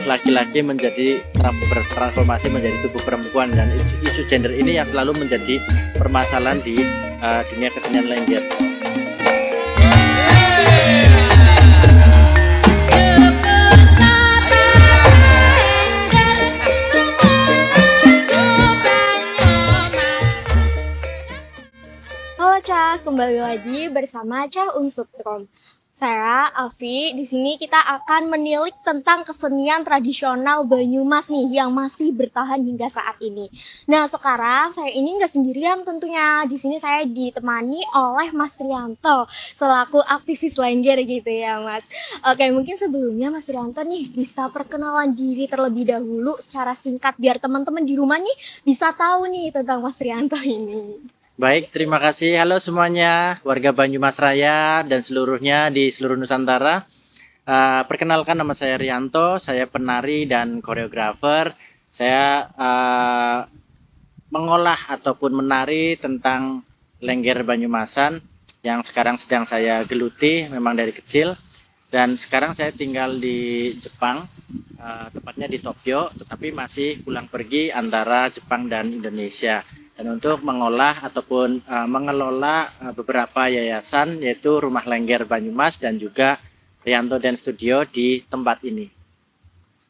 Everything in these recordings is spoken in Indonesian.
laki-laki menjadi bertransformasi menjadi tubuh perempuan, dan isu gender ini yang selalu menjadi permasalahan di dunia kesenian Lengger. Halo Cah, kembali lagi bersama Cah Unsutrom. Saya Alfi, di sini kita akan menilik tentang kesenian tradisional Banyumas nih yang masih bertahan hingga saat ini. Nah, sekarang saya ini nggak sendirian tentunya. Di sini saya ditemani oleh Mas Trianto selaku aktivis Lengger gitu ya, Mas. Oke, mungkin sebelumnya Mas Trianto nih bisa perkenalan diri terlebih dahulu secara singkat biar teman-teman di rumah nih bisa tahu nih tentang Mas Trianto ini. Baik, terima kasih. Halo semuanya, warga Banyumas Raya dan seluruhnya di seluruh Nusantara. Perkenalkan, nama saya Rianto, saya penari dan koreografer. Saya mengolah ataupun menari tentang Lengger Banyumasan yang sekarang sedang saya geluti memang dari kecil. Dan sekarang saya tinggal di Jepang, tepatnya di Tokyo, tetapi masih pulang pergi antara Jepang dan Indonesia. Dan untuk mengolah ataupun mengelola beberapa yayasan, yaitu Rumah Lengger Banyumas dan juga Rianto Dance Studio di tempat ini.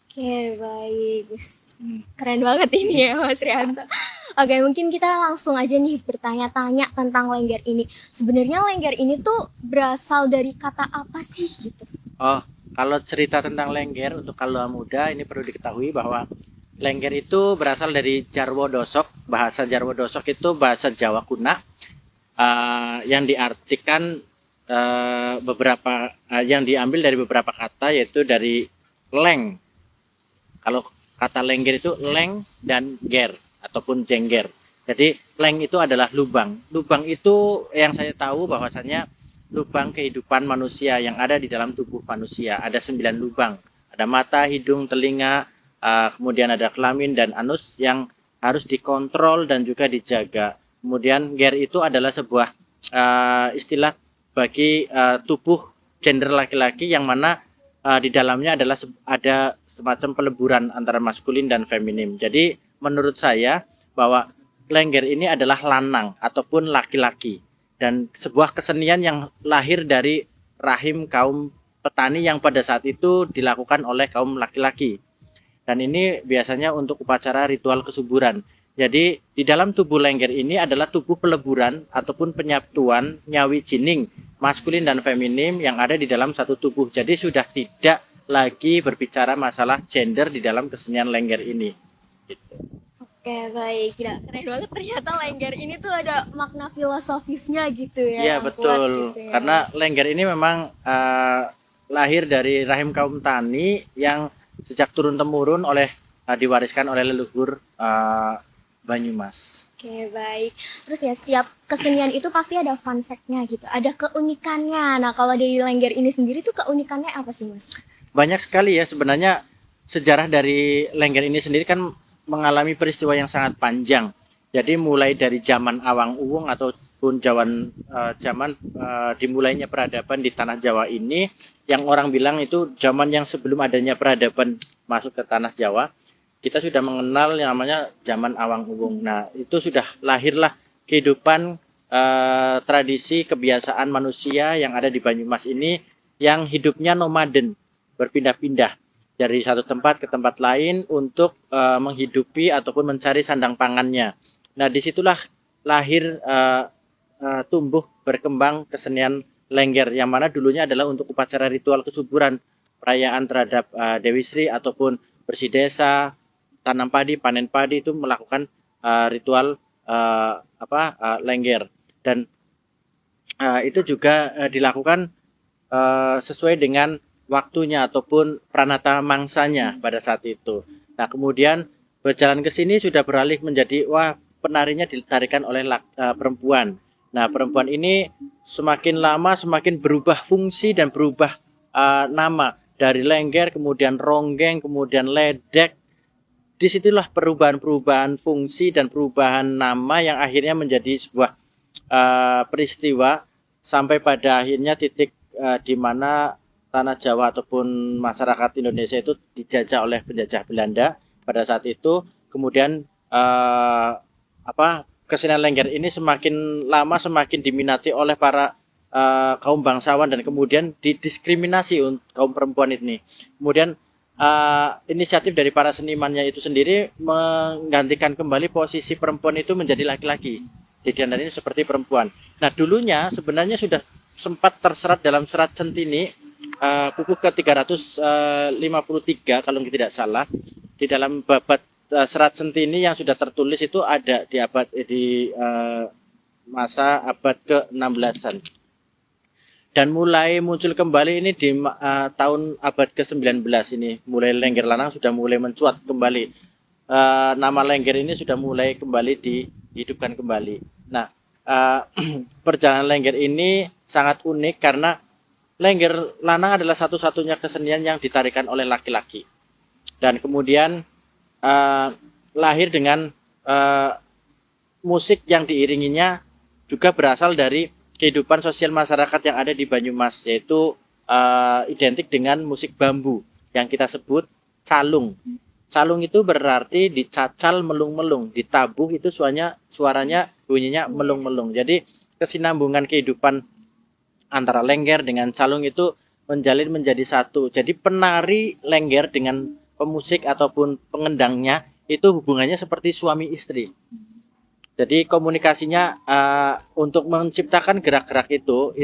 Oke, baik. Keren banget ini ya Mas Rianto. Oke, mungkin kita langsung aja nih bertanya-tanya tentang Lengger ini. Sebenarnya Lengger ini tuh berasal dari kata apa sih gitu? Oh, kalau cerita tentang Lengger untuk kaula muda ini perlu diketahui bahwa Lengger itu berasal dari Jarwo Dosok. Bahasa Jarwo Dosok itu bahasa Jawa kuna yang diartikan yang diambil dari beberapa kata, yaitu dari leng. Kalau kata Lengger itu leng dan ger ataupun jengger. Jadi leng itu adalah lubang. Lubang itu yang saya tahu bahwasanya lubang kehidupan manusia yang ada di dalam tubuh manusia. Ada 9 lubang. Ada mata, hidung, telinga, kemudian ada kelamin dan anus yang harus dikontrol dan juga dijaga. Kemudian ger itu adalah sebuah istilah bagi tubuh gender laki-laki yang mana di dalamnya adalah ada semacam peleburan antara maskulin dan feminim. Jadi menurut saya bahwa Lengger ini adalah lanang ataupun laki-laki, dan sebuah kesenian yang lahir dari rahim kaum petani yang pada saat itu dilakukan oleh kaum laki-laki. Dan ini biasanya untuk upacara ritual kesuburan. Jadi di dalam tubuh Lengger ini adalah tubuh peleburan ataupun penyatuan nyawi jining maskulin dan feminim yang ada di dalam satu tubuh. Jadi sudah tidak lagi berbicara masalah gender di dalam kesenian Lengger ini. Gitu. Oke, baik. Gila, keren banget ternyata Lengger ini tuh ada makna filosofisnya gitu ya. Iya, betul. Gitu ya, karena Mas. Lengger ini memang lahir dari rahim kaum tani yang sejak turun-temurun diwariskan oleh leluhur Banyumas. Oke, baik. Terus ya setiap kesenian itu pasti ada fun fact-nya gitu, ada keunikannya. Nah, kalau dari Lengger ini sendiri tuh keunikannya apa sih, Mas? Banyak sekali ya sebenarnya. Sejarah dari Lengger ini sendiri kan mengalami peristiwa yang sangat panjang. Jadi mulai dari zaman Awang Uwung ataupun zaman dimulainya peradaban di tanah Jawa ini, yang orang bilang itu zaman yang sebelum adanya peradaban masuk ke tanah Jawa, kita sudah mengenal yang namanya zaman Awang Uwung. Nah, itu sudah lahirlah kehidupan tradisi kebiasaan manusia yang ada di Banyumas ini, yang hidupnya nomaden, berpindah-pindah dari satu tempat ke tempat lain untuk menghidupi ataupun mencari sandang pangannya. Nah, disitulah lahir tumbuh berkembang kesenian Lengger, yang mana dulunya adalah untuk upacara ritual kesuburan, perayaan terhadap Dewi Sri ataupun bersih desa, tanam padi, panen padi, itu melakukan ritual Lengger. Dan itu juga dilakukan sesuai dengan waktunya ataupun pranata mangsanya pada saat itu. Nah, kemudian berjalan ke sini sudah beralih menjadi penarinya ditarikan oleh perempuan. Nah, perempuan ini semakin lama semakin berubah fungsi dan berubah nama, dari Lengger kemudian ronggeng kemudian ledek. Disitulah perubahan-perubahan fungsi dan perubahan nama yang akhirnya menjadi sebuah peristiwa sampai pada akhirnya titik di mana tanah Jawa ataupun masyarakat Indonesia itu dijajah oleh penjajah Belanda pada saat itu. Kemudian kesenian Lengger ini semakin lama semakin diminati oleh para kaum bangsawan dan kemudian didiskriminasi untuk kaum perempuan ini. Kemudian inisiatif dari para senimannya itu sendiri menggantikan kembali posisi perempuan itu menjadi laki-laki. Jadi ini seperti perempuan. Nah, dulunya sebenarnya sudah sempat terserat dalam serat Centini buku ke-353 kalau tidak salah, di dalam babat serat Centini yang sudah tertulis itu ada di masa abad ke-16-an. Dan mulai muncul kembali ini di tahun abad ke-19 ini, mulai Lengger Lanang sudah mulai mencuat kembali. Nama Lengger ini sudah mulai kembali dihidupkan kembali. Nah, perjalanan Lengger ini sangat unik karena Lengger Lanang adalah satu-satunya kesenian yang ditarikan oleh laki-laki. Dan kemudian lahir dengan musik yang diiringinya juga berasal dari kehidupan sosial masyarakat yang ada di Banyumas, yaitu identik dengan musik bambu yang kita sebut calung. Calung itu berarti dicacal melung-melung, ditabuh itu suaranya bunyinya melung-melung. Jadi kesinambungan kehidupan antara Lengger dengan calung itu menjalin menjadi satu. Jadi penari Lengger dengan pemusik ataupun pengendangnya itu hubungannya seperti suami istri. Jadi komunikasinya untuk menciptakan gerak-gerak itu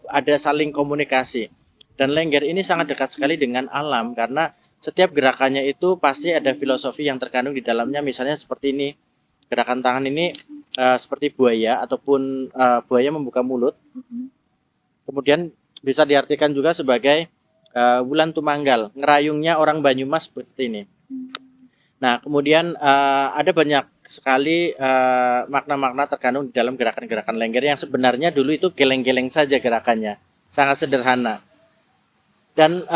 ada saling komunikasi. Dan Lengger ini sangat dekat sekali dengan alam karena setiap gerakannya itu pasti ada filosofi yang terkandung di dalamnya. Misalnya seperti ini, gerakan tangan ini seperti buaya ataupun buaya membuka mulut. Kemudian bisa diartikan juga sebagai Wulan Tumanggal, ngerayungnya orang Banyumas seperti ini. Nah, kemudian ada banyak sekali makna-makna terkandung di dalam gerakan-gerakan Lengger yang sebenarnya dulu itu geleng-geleng saja gerakannya, sangat sederhana. Dan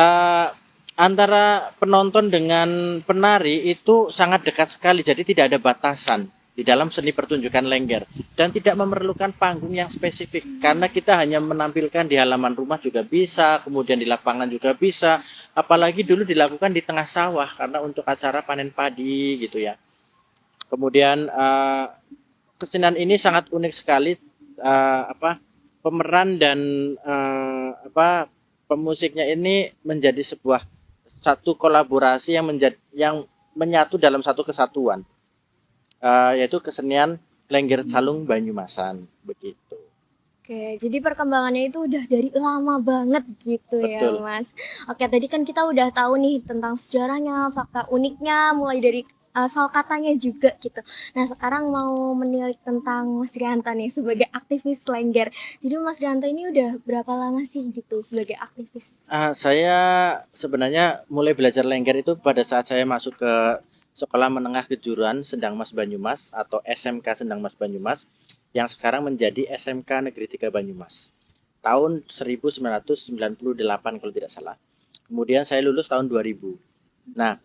antara penonton dengan penari itu sangat dekat sekali, jadi tidak ada batasan di dalam seni pertunjukan Lengger dan tidak memerlukan panggung yang spesifik karena kita hanya menampilkan di halaman rumah juga bisa, kemudian di lapangan juga bisa, apalagi dulu dilakukan di tengah sawah karena untuk acara panen padi gitu ya. Kemudian kesenian ini sangat unik sekali, pemeran dan pemusiknya ini menjadi satu kolaborasi yang menyatu dalam satu kesatuan. Yaitu kesenian Lengger Calung Banyumasan begitu. Oke, jadi perkembangannya itu udah dari lama banget gitu. Betul. Ya Mas. Oke, tadi kan kita udah tahu nih tentang sejarahnya, fakta uniknya, mulai dari asal katanya juga gitu. Nah, sekarang mau menilik tentang Mas Rianto nih sebagai aktivis Lengger. Jadi Mas Rianto ini udah berapa lama sih gitu sebagai aktivis? Saya sebenarnya mulai belajar Lengger itu pada saat saya masuk ke Sekolah Menengah Kejuruan Sendang Mas Banyumas atau SMK Sendang Mas Banyumas yang sekarang menjadi SMK Negeri 3 Banyumas tahun 1998 kalau tidak salah. Kemudian saya lulus tahun 2000. Nah,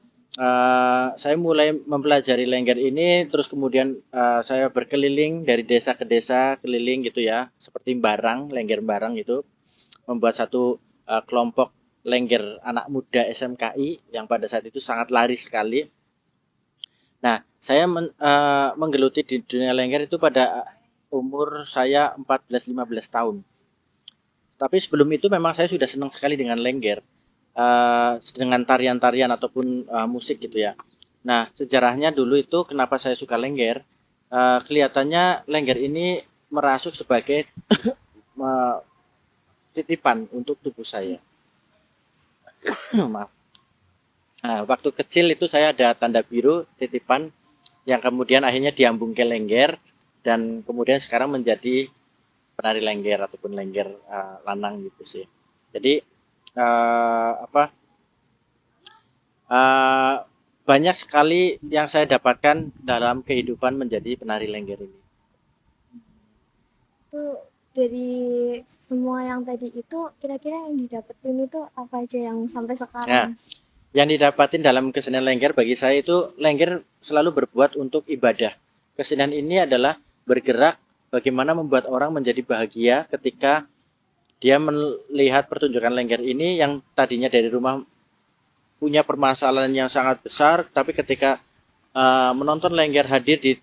saya mulai mempelajari Lengger ini, terus kemudian saya berkeliling dari desa ke desa, keliling gitu ya, seperti Lengger Barang itu, membuat satu kelompok Lengger anak muda SMKI yang pada saat itu sangat laris sekali. Nah, saya menggeluti di dunia Lengger itu pada umur saya 14-15 tahun. Tapi sebelum itu memang saya sudah senang sekali dengan Lengger, dengan tarian-tarian ataupun musik gitu ya. Nah, sejarahnya dulu itu kenapa saya suka Lengger, kelihatannya Lengger ini merasuk sebagai titipan untuk tubuh saya. Maaf. Nah, waktu kecil itu saya ada tanda biru titipan yang kemudian akhirnya diambung ke Lengger dan kemudian sekarang menjadi penari Lengger ataupun Lengger lanang gitu sih. Jadi banyak sekali yang saya dapatkan dalam kehidupan menjadi penari Lengger ini. Itu dari semua yang tadi itu kira-kira yang didapetin itu apa aja yang sampai sekarang? Yang didapatin dalam kesenian Lengger bagi saya itu Lengger selalu berbuat untuk ibadah. Kesenian ini adalah bergerak bagaimana membuat orang menjadi bahagia ketika dia melihat pertunjukan Lengger ini yang tadinya dari rumah punya permasalahan yang sangat besar, tapi ketika menonton Lengger hadir di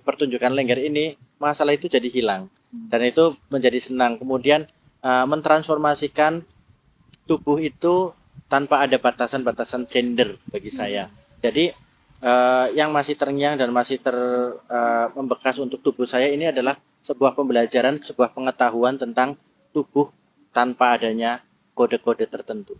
pertunjukan Lengger ini, masalah itu jadi hilang dan itu menjadi senang. Kemudian mentransformasikan tubuh itu tanpa ada batasan-batasan gender bagi saya. Jadi yang masih terngiang dan masih membekas untuk tubuh saya ini adalah sebuah pembelajaran, sebuah pengetahuan tentang tubuh tanpa adanya kode-kode tertentu.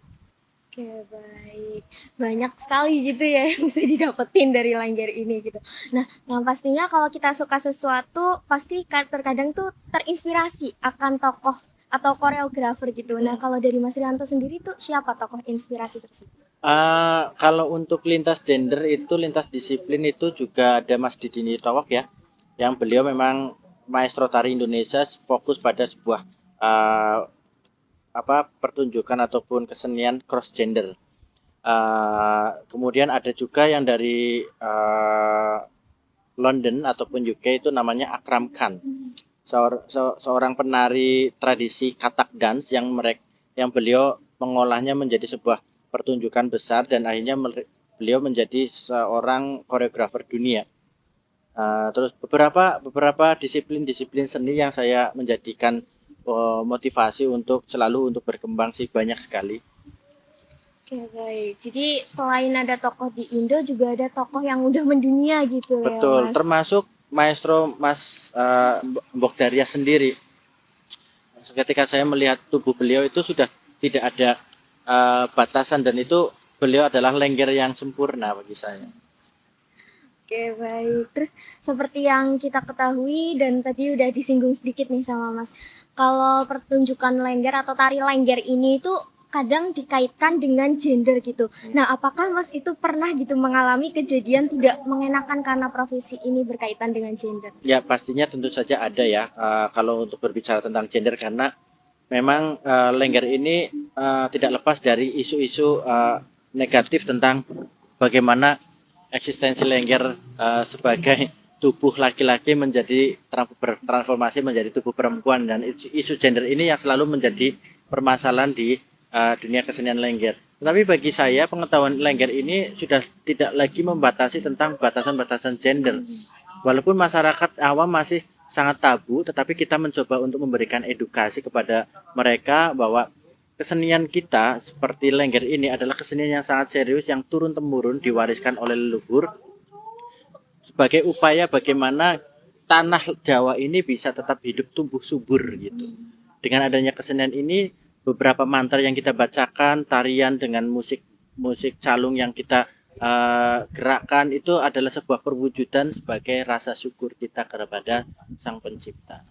Oke, baik. Banyak sekali gitu ya yang bisa didapetin dari Lengger ini gitu. Nah, yang pastinya kalau kita suka sesuatu pasti terkadang tuh terinspirasi akan tokoh atau koreografer gitu. Nah, kalau dari Mas Rianto sendiri tuh siapa tokoh inspirasi tersebut? Kalau untuk lintas gender itu, lintas disiplin itu juga ada Mas Didi Nitowok ya, yang beliau memang maestro tari Indonesia, fokus pada sebuah pertunjukan ataupun kesenian cross gender. Kemudian ada juga yang dari London ataupun UK itu namanya Akram Khan, seorang penari tradisi Kathak dance yang beliau mengolahnya menjadi sebuah pertunjukan besar dan akhirnya beliau menjadi seorang koreografer dunia. Terus beberapa disiplin seni yang saya menjadikan motivasi untuk selalu untuk berkembang sih banyak sekali. Oke, baik. Jadi selain ada tokoh di Indo juga ada tokoh yang udah mendunia gitu. Betul, ya Mas. termasuk maestro Mas Mbok Daria sendiri. Ketika saya melihat tubuh beliau itu sudah tidak ada batasan dan itu beliau adalah Lengger yang sempurna bagi saya. Oke, baik. Terus seperti yang kita ketahui dan tadi udah disinggung sedikit nih sama Mas. Kalau pertunjukan Lengger atau tari Lengger ini itu kadang dikaitkan dengan gender gitu. Nah, apakah Mas itu pernah gitu mengalami kejadian tidak mengenakan karena profesi ini berkaitan dengan gender? Ya, pastinya tentu saja ada ya. Kalau untuk berbicara tentang gender karena memang Lengger ini tidak lepas dari isu-isu negatif tentang bagaimana eksistensi Lengger sebagai tubuh laki-laki menjadi bertransformasi menjadi tubuh perempuan, dan isu gender ini yang selalu menjadi permasalahan di dunia kesenian Lengger. Tetapi bagi saya pengetahuan Lengger ini sudah tidak lagi membatasi tentang batasan-batasan gender. Walaupun masyarakat awam masih sangat tabu, tetapi kita mencoba untuk memberikan edukasi kepada mereka bahwa kesenian kita seperti Lengger ini adalah kesenian yang sangat serius yang turun-temurun diwariskan oleh leluhur sebagai upaya bagaimana tanah Jawa ini bisa tetap hidup tumbuh subur gitu. Dengan adanya kesenian ini, beberapa mantra yang kita bacakan, tarian dengan musik calung yang kita gerakkan itu adalah sebuah perwujudan sebagai rasa syukur kita kepada Sang Pencipta.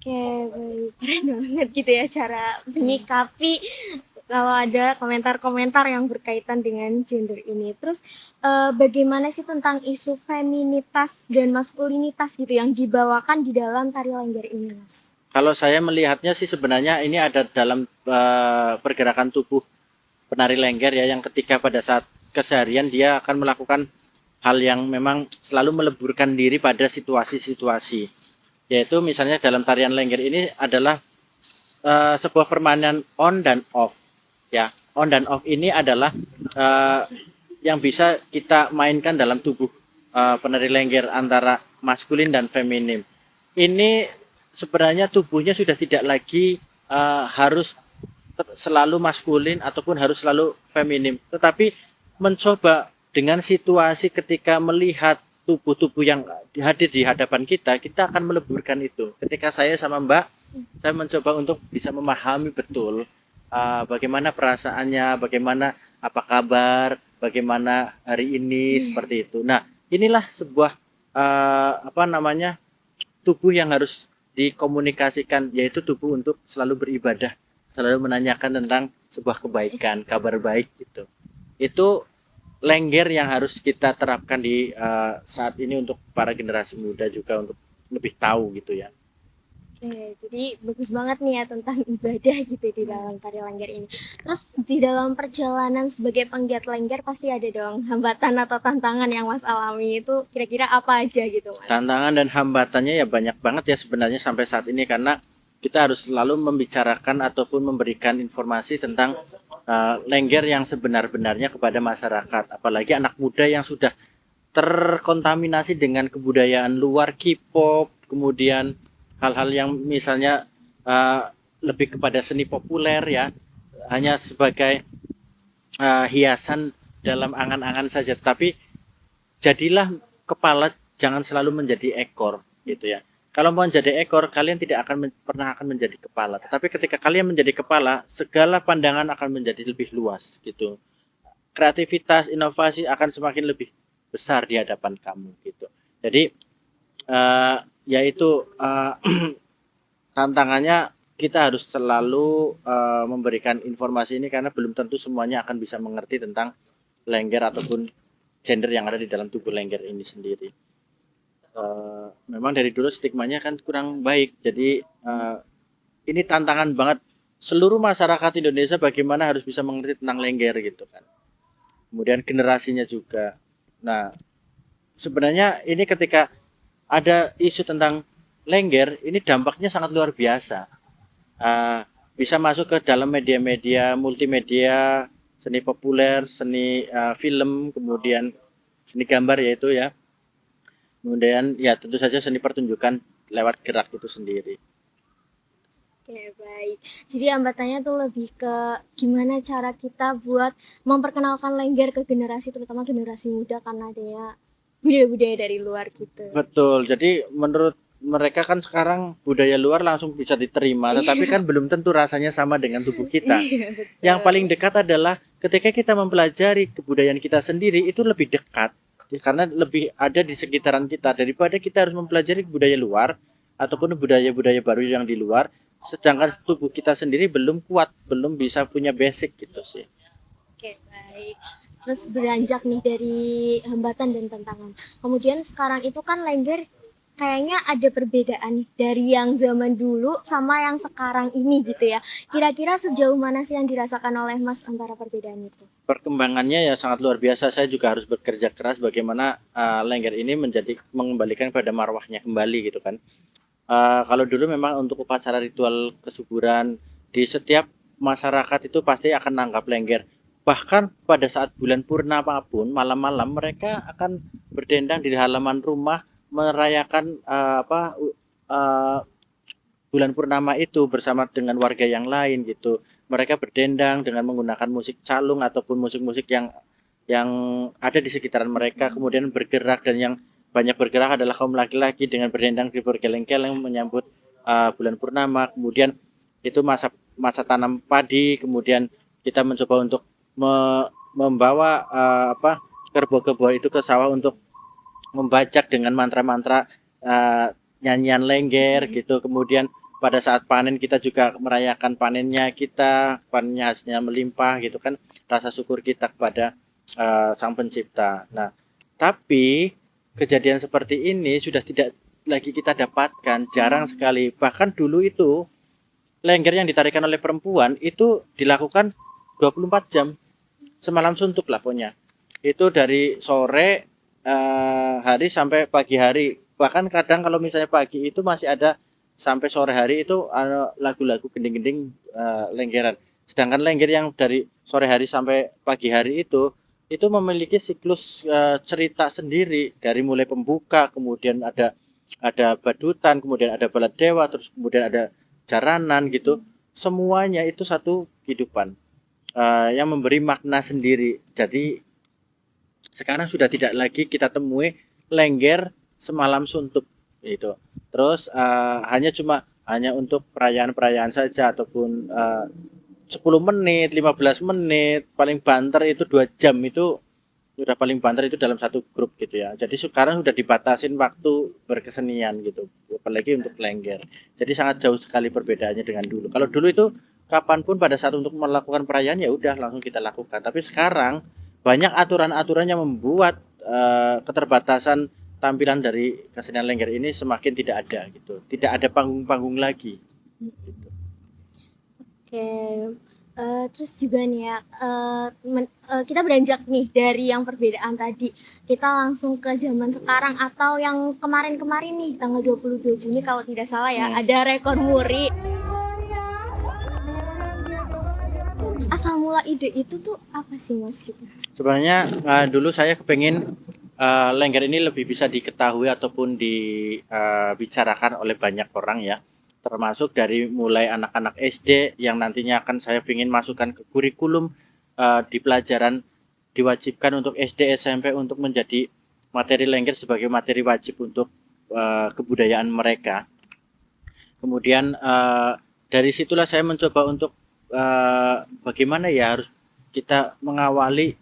Oke, baik. Keren banget gitu ya cara menyikapi kalau ada komentar-komentar yang berkaitan dengan gender ini. Terus bagaimana sih tentang isu feminitas dan maskulinitas gitu yang dibawakan di dalam tari Lengger ini, Mas? Kalau saya melihatnya sih sebenarnya ini ada dalam pergerakan tubuh penari Lengger ya, yang ketika pada saat keseharian dia akan melakukan hal yang memang selalu meleburkan diri pada situasi-situasi. Yaitu misalnya dalam tarian Lengger ini adalah sebuah permainan on dan off ya. On dan off ini adalah yang bisa kita mainkan dalam tubuh penari Lengger antara maskulin dan feminim. Ini sebenarnya tubuhnya sudah tidak lagi harus selalu maskulin ataupun harus selalu feminim, tetapi mencoba dengan situasi ketika melihat tubuh-tubuh yang hadir di hadapan kita akan meleburkan itu. Ketika saya sama Mbak, saya mencoba untuk bisa memahami betul bagaimana perasaannya, bagaimana apa kabar, bagaimana hari ini, seperti itu. Nah, inilah sebuah tubuh yang harus dikomunikasikan, yaitu tubuh untuk selalu beribadah, selalu menanyakan tentang sebuah kebaikan, kabar baik gitu. Itu Lengger yang harus kita terapkan di saat ini untuk para generasi muda juga untuk lebih tahu gitu ya. Oke, jadi bagus banget nih ya tentang ibadah gitu di dalam tari Lengger ini. Terus di dalam perjalanan sebagai penggiat Lengger pasti ada dong hambatan atau tantangan yang Mas alami itu kira-kira apa aja gitu Mas? Tantangan dan hambatannya ya banyak banget ya sebenarnya sampai saat ini, karena kita harus selalu membicarakan ataupun memberikan informasi tentang Lengger yang sebenar-benarnya kepada masyarakat, apalagi anak muda yang sudah terkontaminasi dengan kebudayaan luar, K-pop, kemudian hal-hal yang misalnya lebih kepada seni populer ya, hanya sebagai hiasan dalam angan-angan saja. Tapi jadilah kepala, jangan selalu menjadi ekor gitu ya. Kalau mau menjadi ekor, kalian tidak akan pernah akan menjadi kepala. Tetapi ketika kalian menjadi kepala, segala pandangan akan menjadi lebih luas gitu. Kreativitas, inovasi akan semakin lebih besar di hadapan kamu gitu. Jadi yaitu tantangannya kita harus selalu memberikan informasi ini, karena belum tentu semuanya akan bisa mengerti tentang Lengger ataupun gender yang ada di dalam tubuh Lengger ini sendiri. Memang dari dulu stigmanya kan kurang baik, jadi ini tantangan banget seluruh masyarakat Indonesia bagaimana harus bisa mengerti tentang Lengger gitu kan. Kemudian generasinya juga. Nah, sebenarnya ini ketika ada isu tentang Lengger, ini dampaknya sangat luar biasa. Bisa masuk ke dalam media-media multimedia, seni populer, seni film, kemudian seni gambar yaitu ya. Kemudian ya tentu saja seni pertunjukan lewat gerak itu sendiri. Oke, baik. Jadi hambatannya tuh lebih ke gimana cara kita buat memperkenalkan Lengger ke generasi, terutama generasi muda karena ada budaya-budaya dari luar gitu. Betul. Jadi menurut mereka kan sekarang budaya luar langsung bisa diterima, tetapi kan belum tentu rasanya sama dengan tubuh kita. Iya, betul. Yang paling dekat adalah ketika kita mempelajari kebudayaan kita sendiri, itu lebih dekat karena lebih ada di sekitaran kita daripada kita harus mempelajari budaya luar ataupun budaya-budaya baru yang di luar, sedangkan tubuh kita sendiri belum kuat, belum bisa punya basic gitu sih. Oke, baik. Terus beranjak nih dari hambatan dan tantangan. Kemudian sekarang itu kan Lengger kayaknya ada perbedaan nih dari yang zaman dulu sama yang sekarang ini gitu ya. Kira-kira sejauh mana sih yang dirasakan oleh Mas antara perbedaan itu? Perkembangannya ya sangat luar biasa. Saya juga harus bekerja keras bagaimana Lengger ini mengembalikan pada marwahnya kembali gitu kan. Kalau dulu memang untuk upacara ritual kesuburan di setiap masyarakat itu pasti akan nanggap Lengger. Bahkan pada saat bulan purnama pun malam-malam mereka akan berdendang di halaman rumah merayakan bulan purnama itu bersama dengan warga yang lain gitu. Mereka berdendang dengan menggunakan musik calung ataupun musik-musik yang ada di sekitaran mereka, kemudian bergerak, dan yang banyak bergerak adalah kaum laki-laki dengan berdendang di bergeleng-geleng menyambut bulan purnama. Kemudian itu masa tanam padi, kemudian kita mencoba untuk membawa kerbau-kerbau itu ke sawah untuk membajak dengan mantra-mantra nyanyian Lengger gitu. Kemudian pada saat panen kita juga merayakan panennya kita, panennya hasilnya melimpah gitu kan, rasa syukur kita kepada Sang Pencipta. Nah, tapi kejadian seperti ini sudah tidak lagi kita dapatkan, jarang sekali. Bahkan dulu itu Lengger yang ditarikan oleh perempuan itu dilakukan 24 jam, semalam suntuk lah pokoknya. Itu dari sore hari sampai pagi hari. Bahkan kadang kalau misalnya pagi itu masih ada sampai sore hari itu lagu-lagu gending-gending Lenggeran. Sedangkan Lengger yang dari sore hari sampai pagi hari itu memiliki siklus cerita sendiri, dari mulai pembuka, kemudian ada badutan, kemudian ada balad dewa, terus kemudian ada jaranan gitu. Semuanya itu satu kehidupan yang memberi makna sendiri. Jadi sekarang sudah tidak lagi kita temui Lengger semalam suntuk itu. Terus hanya untuk perayaan-perayaan saja, ataupun 10 menit, 15 menit, paling banter itu 2 jam, itu sudah paling banter itu dalam satu grup gitu ya. Jadi sekarang sudah dibatasin waktu berkesenian gitu, apalagi untuk Lengger. Jadi sangat jauh sekali perbedaannya dengan dulu. Kalau dulu itu kapanpun pada saat untuk melakukan perayaan ya udah langsung kita lakukan. Tapi sekarang banyak aturan-aturan yang membuat keterbatasan tampilan dari kesenian Lengger ini semakin tidak ada gitu, tidak ada panggung-panggung lagi. Gitu. Oke, terus juga nih ya, kita beranjak nih dari yang perbedaan tadi, kita langsung ke zaman sekarang atau yang kemarin-kemarin nih, tanggal 22 Juni kalau tidak salah ya, ada rekor muri. Asal mula ide itu tuh apa sih Mas gitu? Sebenarnya dulu saya kepengen Lengger ini lebih bisa diketahui ataupun dibicarakan oleh banyak orang ya, termasuk dari mulai anak-anak SD yang nantinya akan saya ingin masukkan ke kurikulum di pelajaran, diwajibkan untuk SD SMP untuk menjadi materi Lengger sebagai materi wajib untuk kebudayaan mereka. Kemudian dari situlah saya mencoba untuk bagaimana ya harus kita mengawali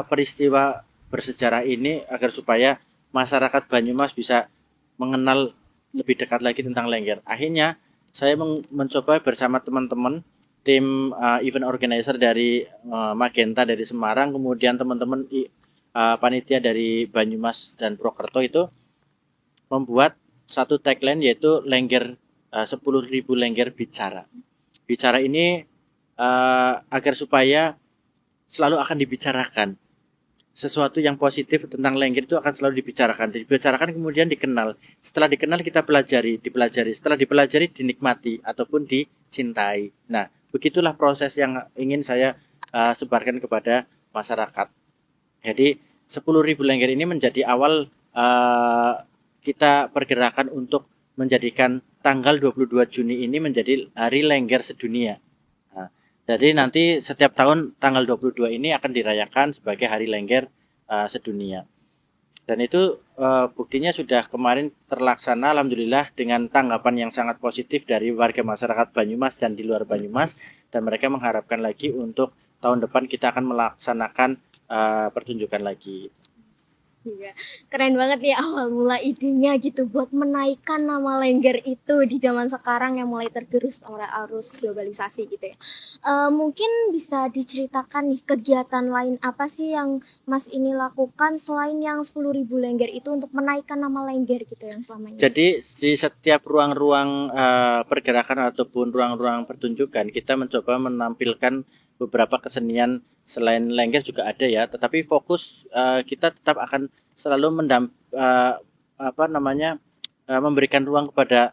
peristiwa bersejarah ini agar supaya masyarakat Banyumas bisa mengenal lebih dekat lagi tentang Lengger. Akhirnya saya mencoba bersama teman-teman tim event organizer dari Magenta dari Semarang, kemudian teman-teman panitia dari Banyumas dan Purwokerto itu membuat satu tagline yaitu Lengger 10.000 Lengger bicara. Bicara ini agar supaya selalu akan dibicarakan. Sesuatu yang positif tentang Lengger itu akan selalu dibicarakan. Dibicarakan kemudian dikenal. Setelah dikenal kita dipelajari. Setelah dipelajari dinikmati ataupun dicintai. Nah, begitulah proses yang ingin saya sebarkan kepada masyarakat. Jadi 10.000 Lengger ini menjadi awal kita pergerakan untuk menjadikan tanggal 22 Juni ini menjadi Hari Lengger Sedunia. Jadi nanti setiap tahun tanggal 22 ini akan dirayakan sebagai Hari Lengger Sedunia. Dan itu buktinya sudah kemarin terlaksana alhamdulillah dengan tanggapan yang sangat positif dari warga masyarakat Banyumas dan di luar Banyumas, dan mereka mengharapkan lagi untuk tahun depan kita akan melaksanakan pertunjukan lagi. Iya, keren banget ya awal mula idenya gitu buat menaikkan nama Lengger itu di zaman sekarang yang mulai tergerus oleh arus globalisasi gitu ya. Mungkin bisa diceritakan nih kegiatan lain apa sih yang Mas ini lakukan selain yang 10.000 Lengger itu untuk menaikkan nama Lengger gitu yang selama ini? Jadi di setiap ruang-ruang pergerakan ataupun ruang-ruang pertunjukan kita mencoba menampilkan beberapa kesenian selain Lengger juga ada ya, tetapi fokus kita tetap akan selalu memberikan ruang kepada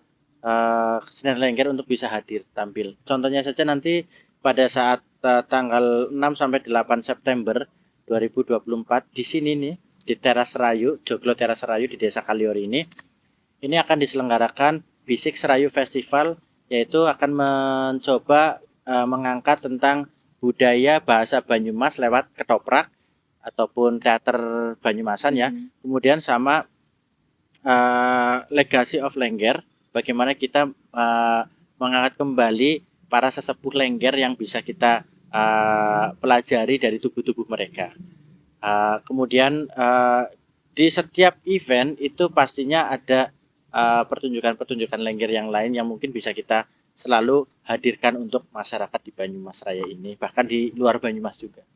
kesenian Lengger untuk bisa hadir tampil. Contohnya saja nanti pada saat tanggal 6 sampai 8 September 2024 di sini nih di Teras Serayu, Joglo Teras Serayu di Desa Kaliori ini akan diselenggarakan Bisik Serayu Festival, yaitu akan mencoba mengangkat tentang budaya bahasa Banyumas lewat ketoprak ataupun teater Banyumasan ya. Kemudian sama Legacy of Lengger, bagaimana kita mengangkat kembali para sesepuh Lengger yang bisa kita pelajari dari tubuh-tubuh mereka. Kemudian di setiap event itu pastinya ada pertunjukan-pertunjukan Lengger yang lain yang mungkin bisa kita selalu hadirkan untuk masyarakat di Banyumas Raya ini, bahkan di luar Banyumas juga.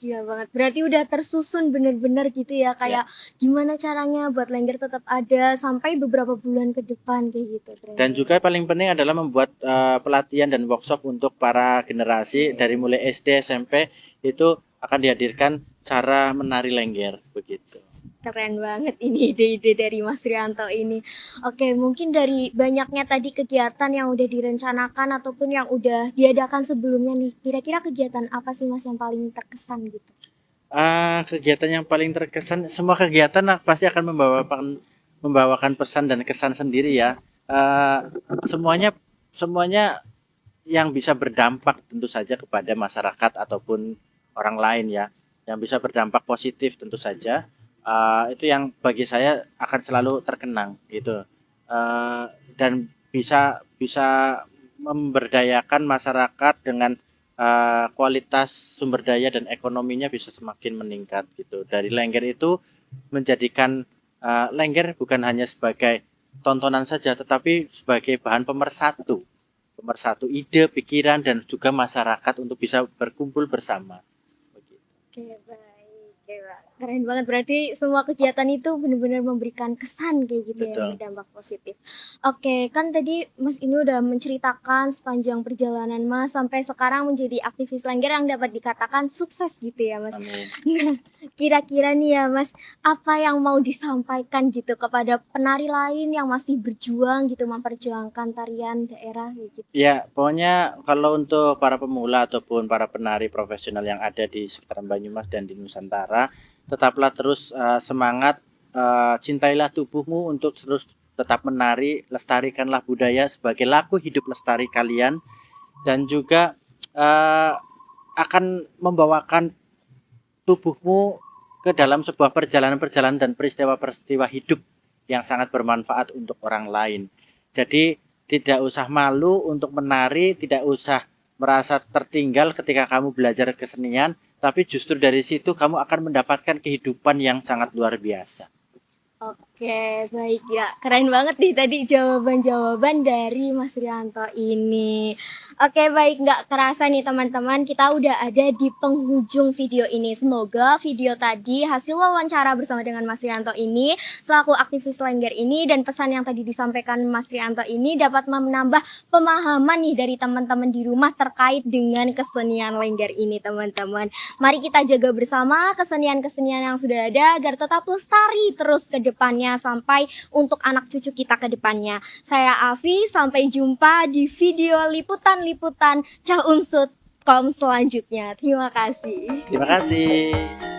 Gila banget, berarti udah tersusun bener-bener gitu ya, kayak gimana caranya buat Lengger tetap ada sampai beberapa bulan ke depan kayak gitu. Dan juga paling penting adalah membuat pelatihan dan workshop untuk para generasi dari mulai SD, SMP, itu akan dihadirkan cara menari Lengger begitu. Keren banget ini ide-ide dari Mas Rianto ini. Oke, mungkin dari banyaknya tadi kegiatan yang udah direncanakan ataupun yang udah diadakan sebelumnya nih, kira-kira kegiatan apa sih Mas yang paling terkesan gitu? Kegiatan yang paling terkesan, semua kegiatan pasti akan membawakan pesan dan kesan sendiri ya. Semuanya yang bisa berdampak tentu saja kepada masyarakat ataupun orang lain ya, yang bisa berdampak positif tentu saja. Itu yang bagi saya akan selalu terkenang gitu, dan bisa memberdayakan masyarakat dengan kualitas sumber daya dan ekonominya bisa semakin meningkat gitu. Dari Lengger itu menjadikan Lengger bukan hanya sebagai tontonan saja, tetapi sebagai bahan pemersatu ide, pikiran, dan juga masyarakat untuk bisa berkumpul bersama. Oke, baik. Keren banget, berarti semua kegiatan itu benar-benar memberikan kesan kayak gitu ya, Betul. berdampak positif. Oke, kan tadi Mas ini udah menceritakan sepanjang perjalanan Mas sampai sekarang menjadi aktivis Lengger yang dapat dikatakan sukses gitu ya Mas. Amin. Nah, kira-kira nih ya Mas, apa yang mau disampaikan gitu kepada penari lain yang masih berjuang gitu memperjuangkan tarian daerah kayak gitu? Ya, pokoknya kalau untuk para pemula ataupun para penari profesional yang ada di sekitaran Banyumas dan di Nusantara, tetaplah terus semangat, cintailah tubuhmu untuk terus tetap menari, lestarikanlah budaya sebagai laku hidup lestari kalian, dan juga eh, akan membawakan tubuhmu ke dalam sebuah perjalanan-perjalanan dan peristiwa-peristiwa hidup yang sangat bermanfaat untuk orang lain. Jadi tidak usah malu untuk menari, tidak usah merasa tertinggal ketika kamu belajar kesenian, tapi justru dari situ kamu akan mendapatkan kehidupan yang sangat luar biasa. Oke, baik ya. Keren banget nih tadi jawaban-jawaban dari Mas Rianto ini. Oke, baik. Nggak kerasa nih teman-teman, kita udah ada di penghujung video ini. Semoga video tadi hasil wawancara bersama dengan Mas Rianto ini, selaku aktivis Lengger ini, dan pesan yang tadi disampaikan Mas Rianto ini dapat menambah pemahaman nih dari teman-teman di rumah terkait dengan kesenian Lengger ini, teman-teman. Mari kita jaga bersama kesenian-kesenian yang sudah ada agar tetap lestari terus ke depannya sampai untuk anak cucu kita ke depannya. Saya Afi, sampai jumpa di video liputan-liputan Cah Unsut selanjutnya. Terima kasih. Terima kasih.